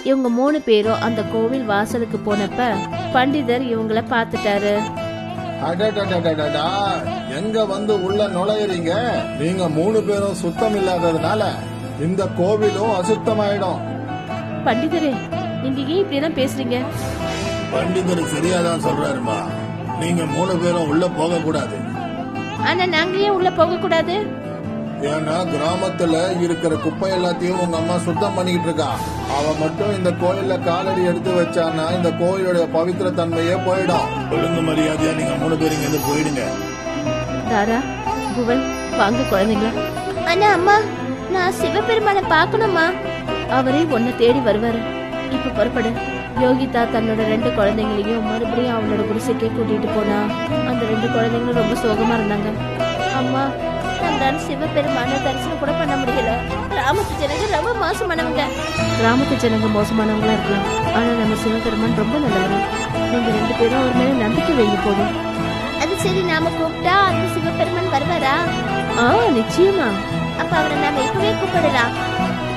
இவங்க 3 பேரும் அந்த கோவில் வாசலுக்கு போனப்ப பண்டிதர் இவங்கள பார்த்துட்டாரு. அடடடடடடா, எங்க வந்து உள்ள நுழையறீங்க? நீங்க 3 பேரும் சுத்தம் இல்லாததுனால இந்த கோவிலும் அசுத்தமாயிடும். பண்டிதரே, நீங்க ஏன் இப்படி எல்லாம் பேசுறீங்க? பண்டிதர் சரியாதான் சொல்றாருமா. நீங்க 3 பேரும் உள்ள போக கூடாது. ஆனா நாங்க ஏன் உள்ள போக கூடாது? ஏன்னா கிராமத்துல இருக்கிற குப்பை எல்லாத்தையும் உங்க அம்மா சுத்தம் பண்ணிக்கிட்டு இருக்கா. அவ மட்டும் இந்த கோயில்ல காலடி எடுத்து வச்சானா இந்த கோயிலுடைய பவித்திர தன்மையே போயிடும். ஒழுங்கு மரியாதையா நீங்க 3 பேரும் இங்க இருந்து போயிடுங்க. தாரா, புவன், வாங்க குழந்தைங்களா. ஆனா அம்மா, நான் சிவபெருமான பார்க்கணுமா? அவரே உன்னை தேடி வருவாரு. இப்ப புறப்படு. யோகிதா தன்னோட 2 குழந்தைங்களையும் மறுபடியும் அவனோட குடிசைக்கே கூட்டிட்டு போனா. அந்த 2 குழந்தைங்களும் ரொம்ப சோகமா இருந்தாங்க. அம்மா, நம்மளால சிவபெருமான தரிசனம் கூட பண்ண முடியல. கிராமத்து ஜனங்க ரொம்ப மோசமானவங்க. கிராமத்து ஜனங்க மோசமானவங்களா இருக்கலாம், ஆனா நம்ம சிவபெருமான் ரொம்ப நல்லவர். நீங்க 2 பேரும் அவர் மேல நம்பிக்கை வைங்க போதும். அது சரி, நாம கூப்பிட்டா அந்த சிவபெருமான் வருவாரா? நிச்சயமா. அப்ப அவரை நாம இப்பவே கூப்பிடலாம்.